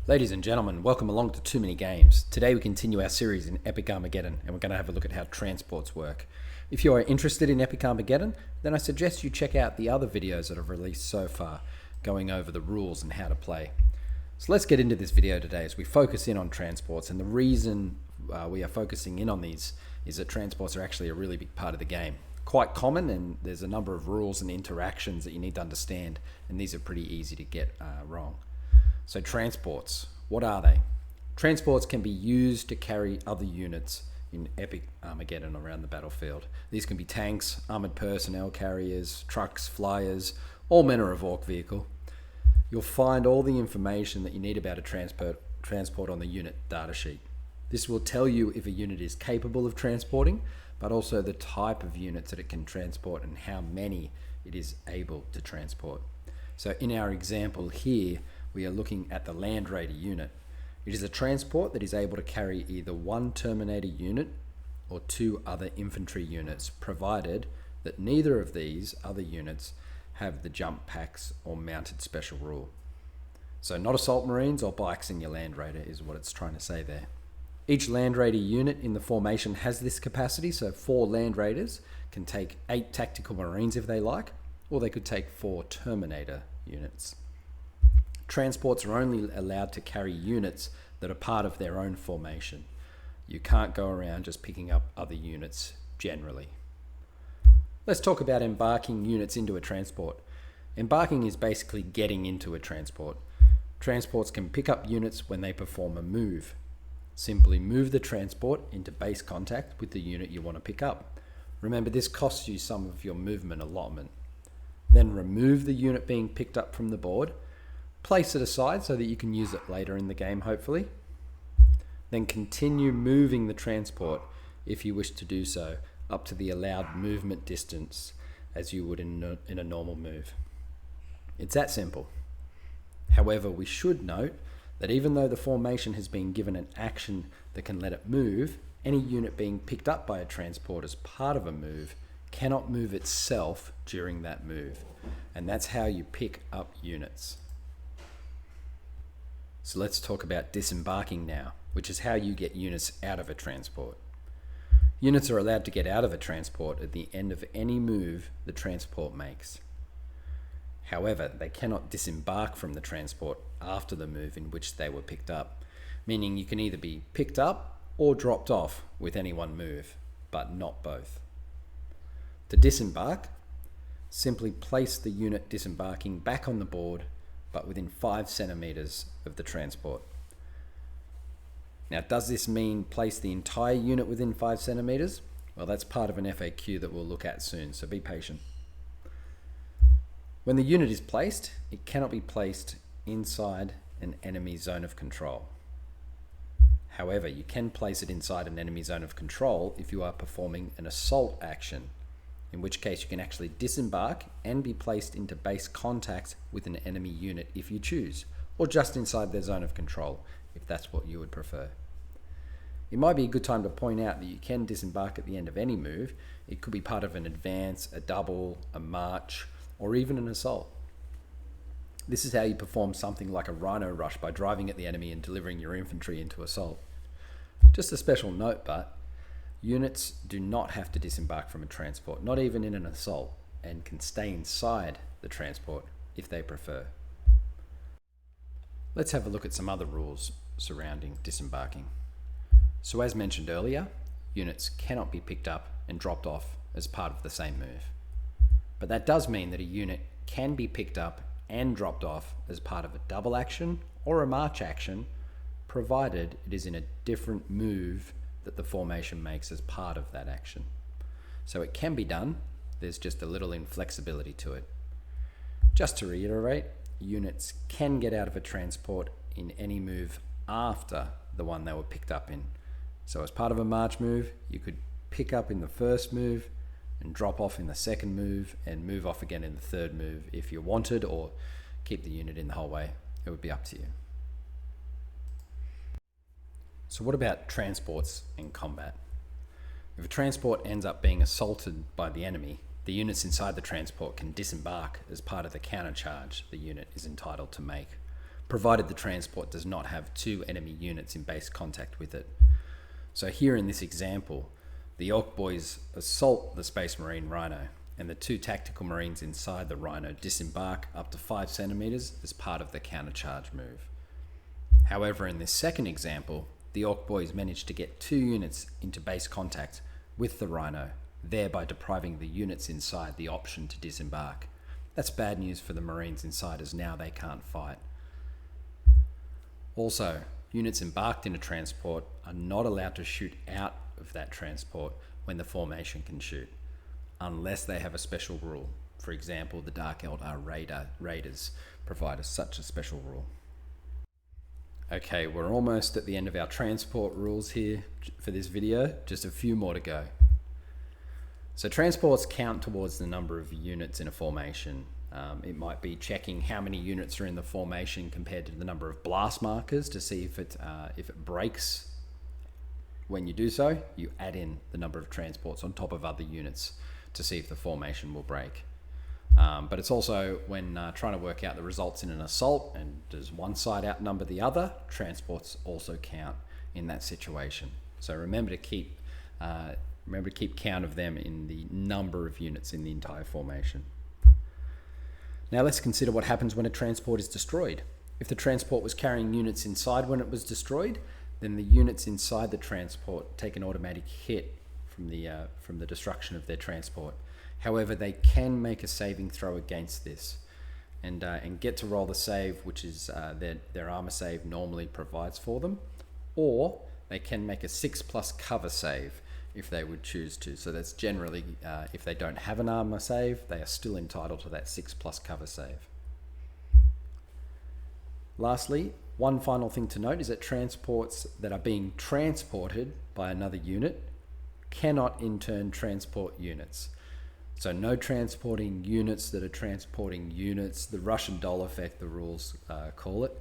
Ladies and gentlemen, welcome along to Too Many Games. Today we continue our series in Epic Armageddon and we're going to have a look at how transports work. If you are interested in Epic Armageddon, then I suggest you check out the other videos that I've released so far, going over the rules and how to play. So let's get into this video today as we focus in on transports, and the reason we are focusing in on these is that transports are actually a really big part of the game. Quite common, and there's a number of rules and interactions that you need to understand, and these are pretty easy to get wrong. So transports, what are they? Transports can be used to carry other units in Epic Armageddon around the battlefield. These can be tanks, armored personnel carriers, trucks, flyers, all manner of orc vehicle. You'll find all the information that you need about a transport on the unit datasheet. This will tell you if a unit is capable of transporting, but also the type of units that it can transport and how many it is able to transport. So in our example here, we are looking at the Land Raider unit. It is a transport that is able to carry either one Terminator unit or two other infantry units, provided that neither of these other units have the jump packs or mounted special rule. So not assault marines or bikes in your Land Raider is what it's trying to say there. Each Land Raider unit in the formation has this capacity, so 4 Land Raiders can take 8 tactical marines if they like, or they could take 4 Terminator units. Transports are only allowed to carry units that are part of their own formation. You can't go around just picking up other units generally. Let's talk about embarking units into a transport. Embarking is basically getting into a transport. Transports can pick up units when they perform a move. Simply move the transport into base contact with the unit you want to pick up. Remember, this costs you some of your movement allotment. Then remove the unit being picked up from the board. Place it aside so that you can use it later in the game, hopefully. Then continue moving the transport, if you wish to do so, up to the allowed movement distance as you would in a normal move. It's that simple. However, we should note that even though the formation has been given an action that can let it move, any unit being picked up by a transport as part of a move cannot move itself during that move. And that's how you pick up units. So let's talk about disembarking now, which is how you get units out of a transport. Units are allowed to get out of a transport at the end of any move the transport makes. However, they cannot disembark from the transport after the move in which they were picked up, meaning you can either be picked up or dropped off with any one move, but not both. To disembark, simply place the unit disembarking back on the board, but within 5 centimeters of the transport. Now, does this mean place the entire unit within 5 centimeters? Well, that's part of an FAQ that we'll look at soon, so be patient. When the unit is placed, it cannot be placed inside an enemy zone of control. However, you can place it inside an enemy zone of control if you are performing an assault action, in which case you can actually disembark and be placed into base contact with an enemy unit if you choose, or just inside their zone of control if that's what you would prefer. It might be a good time to point out that you can disembark at the end of any move. It could be part of an advance, a double, a march, or even an assault. This is how you perform something like a rhino rush by driving at the enemy and delivering your infantry into assault. Just a special note, but units do not have to disembark from a transport, not even in an assault, and can stay inside the transport if they prefer. Let's have a look at some other rules surrounding disembarking. So as mentioned earlier, units cannot be picked up and dropped off as part of the same move. But that does mean that a unit can be picked up and dropped off as part of a double action or a march action, provided it is in a different move that the formation makes as part of that action. So it can be done, there's just a little inflexibility to it. Just to reiterate, units can get out of a transport in any move after the one they were picked up in. So as part of a march move, you could pick up in the first move and drop off in the second move and move off again in the third move if you wanted, or keep the unit in the whole way. It would be up to you. So what about transports in combat? If a transport ends up being assaulted by the enemy, the units inside the transport can disembark as part of the countercharge the unit is entitled to make. provided the transport does not have two enemy units in base contact with it. So here in this example, the Orc boys assault the Space Marine Rhino, and the two tactical marines inside the Rhino disembark up to 5 centimeters as part of the countercharge move. However, in this second example, the Orc boys managed to get 2 units into base contact with the Rhino, thereby depriving the units inside the option to disembark. That's bad news for the Marines inside, as now they can't fight. Also, units embarked in a transport are not allowed to shoot out of that transport when the formation can shoot, unless they have a special rule. For example, the Dark Eldar Raiders provide us such a special rule. Okay, we're almost at the end of our transport rules here for this video, just a few more to go. So transports count towards the number of units in a formation. It might be checking how many units are in the formation compared to the number of blast markers to see if it breaks. When you do so, you add in the number of transports on top of other units to see if the formation will break. But it's also when trying to work out the results in an assault, and does one side outnumber the other, transports also count in that situation. So remember to keep count of them in the number of units in the entire formation. Now let's consider what happens when a transport is destroyed. If the transport was carrying units inside when it was destroyed, then the units inside the transport take an automatic hit from the destruction of their transport. However, they can make a saving throw against this and get to roll the save, which is their armor save normally provides for them, or they can make a 6+ cover save if they would choose to. So that's generally, if they don't have an armor save, they are still entitled to that 6+ cover save. Lastly, one final thing to note is that transports that are being transported by another unit cannot in turn transport units. So no transporting units that are transporting units. The Russian doll effect, the rules call it.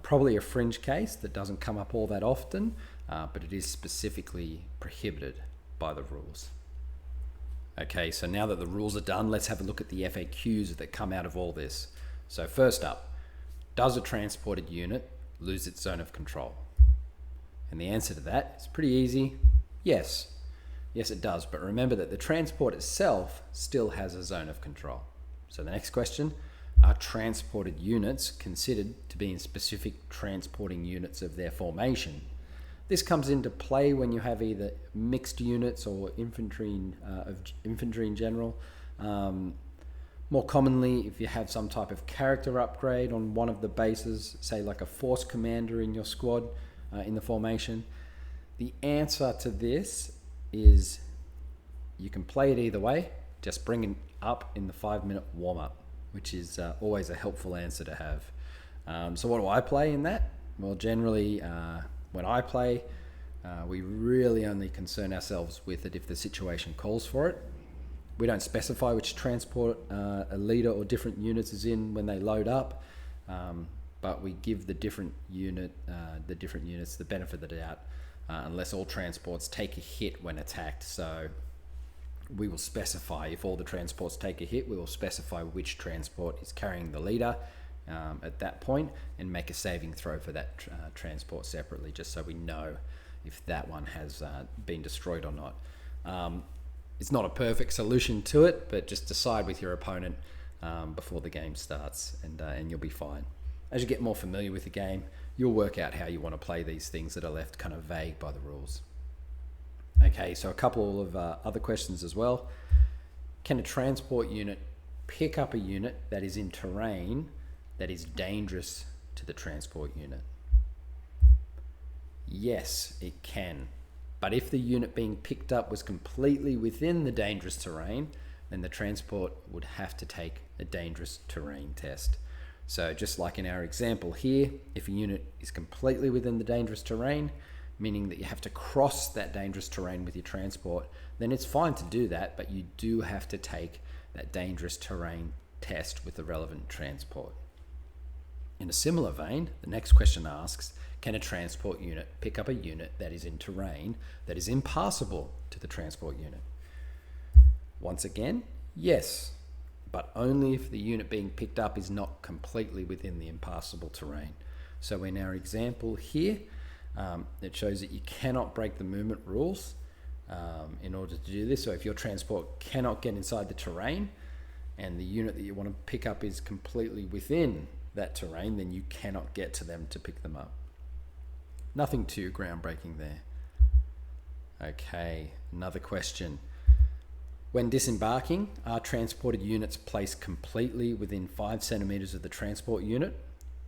Probably a fringe case that doesn't come up all that often, but it is specifically prohibited by the rules. Okay, so now that the rules are done, let's have a look at the FAQs that come out of all this. So first up, does a transported unit lose its zone of control? And the answer to that is pretty easy. Yes. Yes, it does. But remember that the transport itself still has a zone of control. So the next question, are transported units considered to be in specific transporting units of their formation? This comes into play when you have either mixed units or infantry in general. More commonly, if you have some type of character upgrade on one of the bases, say like a force commander in your squad in the formation. The answer to this is you can play it either way, just bring it up in the 5-minute warm-up, which is always a helpful answer to have. So what do I play in that? Well, generally, when I play, we really only concern ourselves with it if the situation calls for it. We don't specify which transport a leader or different units is in when they load up, but we give the different units the benefit of the doubt, unless all transports take a hit when attacked. So we will specify, if all the transports take a hit, we will specify which transport is carrying the leader at that point and make a saving throw for that transport separately, just so we know if that one has been destroyed or not. It's not a perfect solution to it, but just decide with your opponent before the game starts, and you'll be fine. As you get more familiar with the game, you'll work out how you want to play these things that are left kind of vague by the rules. Okay, so a couple of other questions as well. Can a transport unit pick up a unit that is in terrain that is dangerous to the transport unit? Yes, it can. But if the unit being picked up was completely within the dangerous terrain, then the transport would have to take a dangerous terrain test. So just like in our example here, if a unit is completely within the dangerous terrain, meaning that you have to cross that dangerous terrain with your transport, then it's fine to do that, but you do have to take that dangerous terrain test with the relevant transport. In a similar vein, the next question asks, can a transport unit pick up a unit that is in terrain that is impassable to the transport unit? Once again, yes. but only if the unit being picked up is not completely within the impassable terrain. So in our example here, it shows that you cannot break the movement rules in order to do this. So if your transport cannot get inside the terrain and the unit that you want to pick up is completely within that terrain, then you cannot get to them to pick them up. Nothing too groundbreaking there. Okay, another question. When disembarking, are transported units placed completely within 5 centimeters of the transport unit,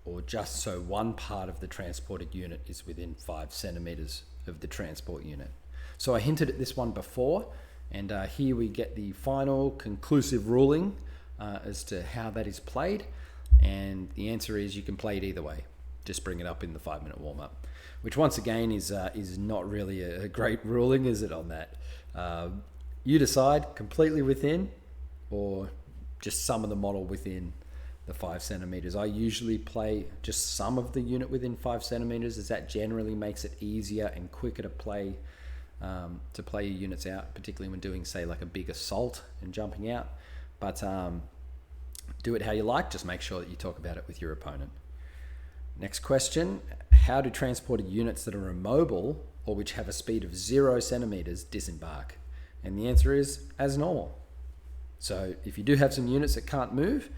or just so one part of the transported unit is within 5 centimeters of the transport unit? So I hinted at this one before, and here we get the final conclusive ruling as to how that is played. And the answer is you can play it either way. Just bring it up in the 5-minute warm-up, which once again is not really a great ruling, is it, on that? You decide, completely within or just some of the model within the 5 centimeters. I usually play just some of the unit within 5 centimeters, as that generally makes it easier and quicker to play your units out, particularly when doing, say, like a big assault and jumping out. But do it how you like, just make sure that you talk about it with your opponent. Next question, how do transported units that are immobile or which have a speed of 0 centimeters disembark? And the answer is as normal. So if you do have some units that can't move,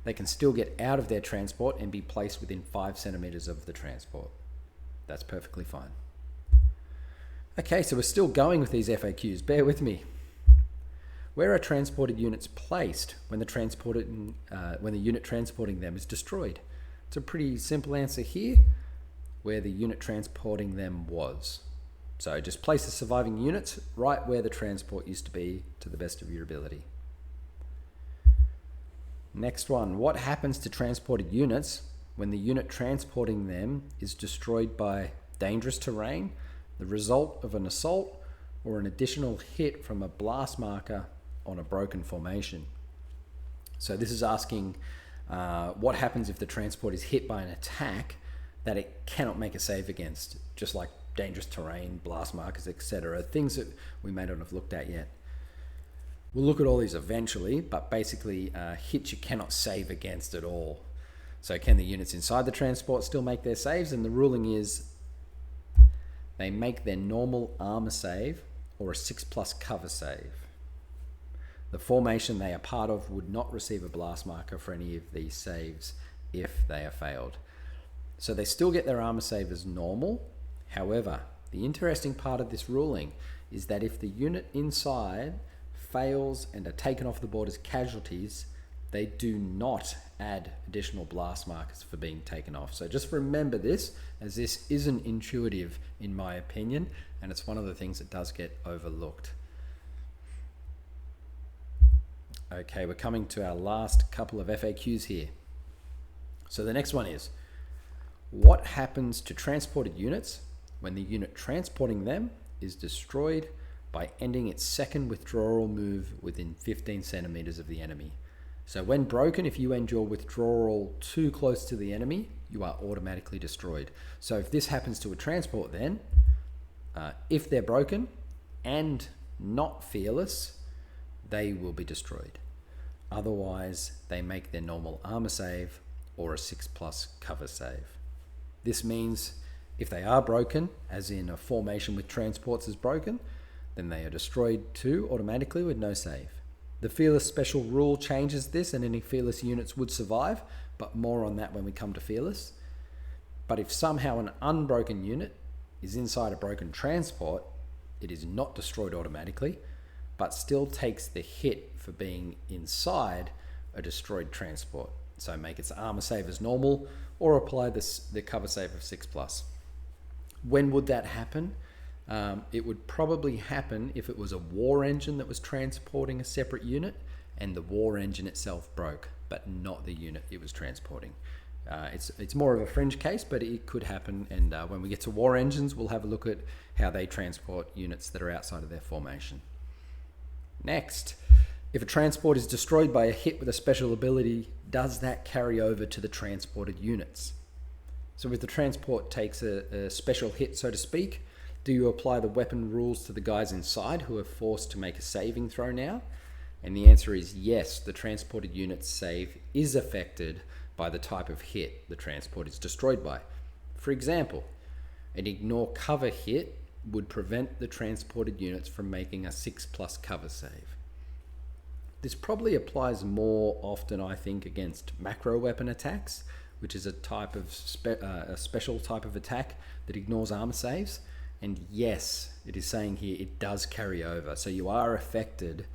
they can still get out of their transport and be placed within 5 centimeters of the transport. That's perfectly fine. Okay, so we're still going with these FAQs. Bear with me. Where are transported units placed when the unit transporting them is destroyed? It's a pretty simple answer here, where the unit transporting them was. So just place the surviving units right where the transport used to be to the best of your ability. Next one, what happens to transported units when the unit transporting them is destroyed by dangerous terrain, the result of an assault, or an additional hit from a blast marker on a broken formation? So this is asking what happens if the transport is hit by an attack that it cannot make a save against, just like dangerous terrain, blast markers, etc. Things that we may not have looked at yet. We'll look at all these eventually, but basically hits you cannot save against at all. So can the units inside the transport still make their saves? And the ruling is they make their normal armor save or a 6+ cover save. The formation they are part of would not receive a blast marker for any of these saves if they are failed. So they still get their armor save as normal. However, the interesting part of this ruling is that if the unit inside fails and are taken off the board as casualties, they do not add additional blast markers for being taken off. So just remember this, as this isn't intuitive in my opinion, and it's one of the things that does get overlooked. Okay, we're coming to our last couple of FAQs here. So the next one is, what happens to transported units when the unit transporting them is destroyed by ending its second withdrawal move within 15 centimeters of the enemy? So when broken, if you end your withdrawal too close to the enemy, you are automatically destroyed. So if this happens to a transport then, if they're broken and not fearless, they will be destroyed. Otherwise, they make their normal armor save or a 6+ cover save. This means if they are broken, as in a formation with transports is broken, then they are destroyed too automatically with no save. The fearless special rule changes this, and any fearless units would survive, but more on that when we come to fearless. But if somehow an unbroken unit is inside a broken transport, it is not destroyed automatically, but still takes the hit for being inside a destroyed transport. So make its armor save as normal, or apply the cover save of 6+. When would that happen? It would probably happen if it was a war engine that was transporting a separate unit and the war engine itself broke, but not the unit it was transporting. It's more of a fringe case, but it could happen, and when we get to war engines, we'll have a look at how they transport units that are outside of their formation. Next, if a transport is destroyed by a hit with a special ability, does that carry over to the transported units? So if the transport takes a special hit, so to speak, do you apply the weapon rules to the guys inside who are forced to make a saving throw now? And the answer is yes, the transported unit's save is affected by the type of hit the transport is destroyed by. For example, an ignore cover hit would prevent the transported units from making a 6+ cover save. This probably applies more often, I think, against macro weapon attacks, which is a type of a special type of attack that ignores armor saves. And yes, it is saying here it does carry over. So you are affected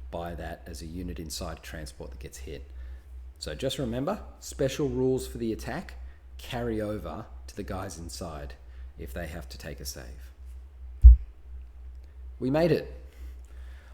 by that as a unit inside transport that gets hit. So just remember, special rules for the attack carry over to the guys inside if they have to take a save. We made it.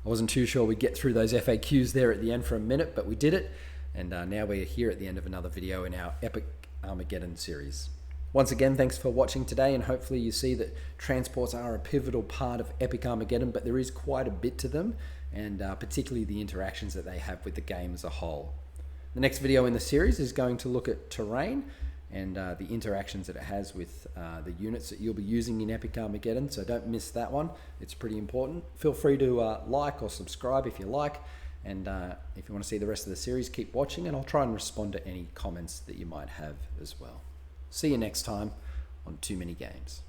I wasn't too sure we'd get through those FAQs there at the end for a minute, but we did it. And now we're here at the end of another video in our Epic Armageddon series. Once again, thanks for watching today, and hopefully you see that transports are a pivotal part of Epic Armageddon, but there is quite a bit to them, and particularly the interactions that they have with the game as a whole. The next video in the series is going to look at terrain and the interactions that it has with the units that you'll be using in Epic Armageddon, so don't miss that one. It's pretty important. Feel free to like or subscribe if you like, and if you want to see the rest of the series, keep watching, and I'll try and respond to any comments that you might have as well. See you next time on Too Many Games.